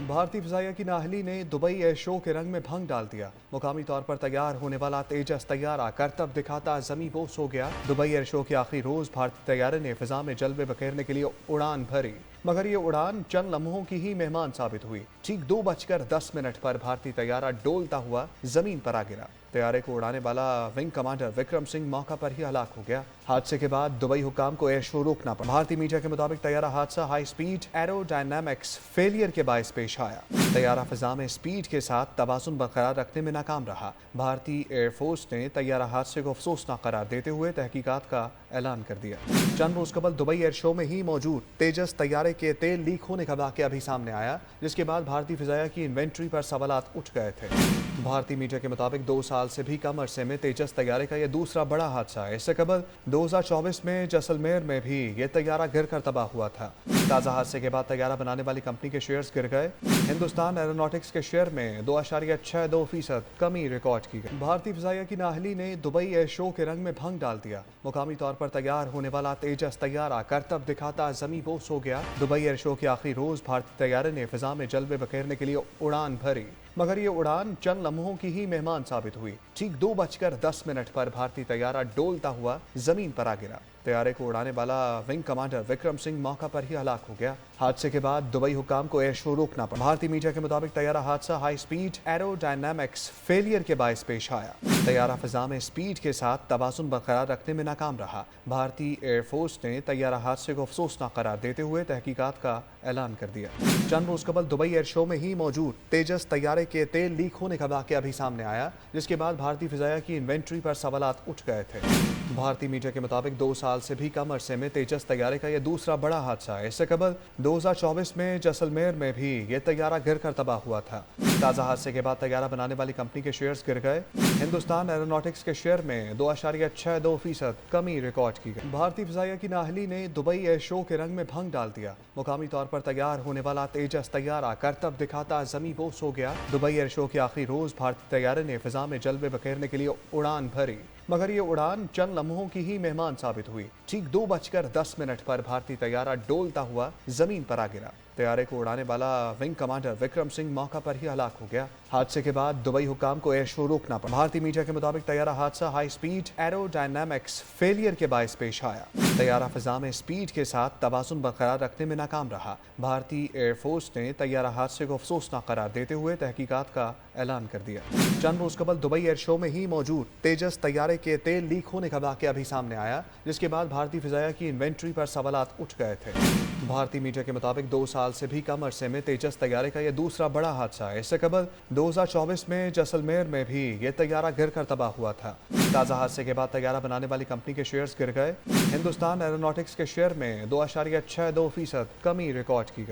भारतीय फिजाइया की नाहली ने दुबई एयर शो के रंग में भंग डाल दिया। मुकामी तौर पर तैयार होने वाला तेजस तैयारा करतब दिखाता जमी बोस हो गया। दुबई एयर शो के आखिरी रोज भारतीय तैयारे ने फिजा में जलवे बखेरने के लिए उड़ान भरी, मगर ये उड़ान चंद लम्हों की ही मेहमान साबित हुई। ठीक 2:10 पर भारतीय तैयारा डोलता हुआ जमीन पर आ गिरा। तैयारे को उड़ाने वाला विंग कमांडर विक्रम सिंह मौका पर ही हलाक हो गया। हादसे के बाद दुबई हुकाम को एयर शो रोकना पड़ा। भारतीय मीडिया के मुताबिक तैयारा हादसा हाई स्पीड एरोडायनामिक्स फेलियर के बायस पेश आया। तैयारा फिजा में स्पीड के साथ तवाजुन बरकरार रखने में नाकाम रहा। भारतीय एयरफोर्स ने तैयारा हादसे को अफसोसनाक करार देते हुए तहकीकात का ऐलान कर दिया। चंद रोज कबल दुबई एयर शो में ही मौजूद तेजस तैयारे के तेल लीक होने का वाकया भी सामने आया, जिसके बाद भारतीय फिजाइया की इन्वेंट्री पर सवालात उठ गए थे। भारतीय मीडिया के मुताबिक 2 साल से भी कम अरसे में तेजस तैयारे का यह दूसरा बड़ा हादसा है। इससे कबल 2024 में जैसलमेर में भी ये तैयारा गिर कर तबाह हुआ था। ताज़ा हादसे के बाद तैयारा बनाने वाली कंपनी के शेयर्स गिर गए। हिंदुस्तान एरोनॉटिक्स के शेयर में 2.62% कमी रिकॉर्ड की गई। भारतीय फिजाइया की नाहली ने दुबई एयर शो के रंग में भंग डाल दिया। मुकामी तौर पर तैयार होने वाला तेजस तैयारा करतब दिखाता जमी बोस हो गया। दुबई एयर शो के आखिरी रोज भारतीय तैयारे ने फिजा में जलवे बखेरने के लिए उड़ान भरी, मगर ये उड़ान चंद लम्हों की ही मेहमान साबित हुई। ठीक 2:10 पर भारतीय तैयारा डोलता हुआ जमीन पर आ गिरा। तैयारे को उड़ाने वाला विंग कमांडर विक्रम सिंह मौका पर ही हलाक हो गया। हादसे के बाद दुबई हुकाम को एयर शो रोकना पड़ा। भारतीय मीडिया के मुताबिक तैयारा हादसा हाई स्पीड एरोडायनामिक्स फेलियर के बायस पेश आया। तैयारा फिजा में स्पीड के साथ तवाजुन बरकरार रखने में नाकाम रहा। भारतीय एयरफोर्स ने तैयारा हादसे को अफसोसनाक करार देते हुए तहकीकात का ऐलान कर दिया। चंद रोज कबल दुबई एयर शो में ही मौजूद तेजस तैयारे के तेल लीक होने का वाकया भी सामने आया, जिसके बाद भारतीय फिजाइया की इन्वेंट्री पर सवालात उठ गए थे। भारतीय मीडिया के मुताबिक 2 साल से भी कम अरसे में तेजस तैयारे का यह दूसरा बड़ा हादसा है। इससे कबल 2024 में जैसलमेर में भी ये तैयारा गिर कर तबाह हुआ था। ताज़ा हादसे के बाद तैयारा बनाने वाली कंपनी के शेयर्स गिर गए। हिंदुस्तान एरोनॉटिक्स के शेयर में 2.62% कमी रिकॉर्ड की गई। भारतीय फिजाइया की नाहली ने दुबई एयर शो के रंग में भंग डाल दिया। मुकामी तौर पर तैयार होने वाला तेजस तैयारा करतब दिखाता जमी बोस हो गया। दुबई एयर शो के आखिरी रोज भारतीय तैयारे ने फिजा में जलवे बखेरने के लिए उड़ान भरी, मगर ये उड़ान चंद लम्हों की ही मेहमान साबित हुई। ठीक 2:10 पर भारतीय तैयारा डोलता हुआ जमीन पर आ गिरा। तैयारे को उड़ाने वाला विंग कमांडर विक्रम सिंह मौका पर ही हलाक हो गया। हादसे के बाद दुबई हुकाम को एयर शो रोकना पड़ा। भारतीय मीडिया के मुताबिक तैयारा हादसा हाई स्पीड एरोडायनामिक्स फेलियर के बायस पेश आया। तैयारा फिजा में स्पीड के साथ तवाजुन बरकरार रखने में नाकाम रहा। भारतीय एयरफोर्स ने तैयारा हादसे को अफसोसनाक करार देते हुए तहकीकात का ऐलान कर दिया। चंद रोज कबल दुबई एयर शो में ही मौजूद तेजस तैयारे के तेल लीक होने का वाकया भी सामने आया, जिसके बाद भारतीय फिजाइया की इन्वेंट्री पर सवालात उठ गए थे। भारतीय मीडिया के मुताबिक 2 साल से भी कम अरसे में तेजस तैयारे का यह दूसरा बड़ा हादसा है। इससे कबल 2024 में जैसलमेर में भी ये तैयारा गिर कर तबाह हुआ था। ताज़ा हादसे के बाद तैयारा बनाने वाली कंपनी के शेयर्स गिर गए। हिंदुस्तान एरोनॉटिक्स के शेयर में 2.62% कमी रिकॉर्ड की गई।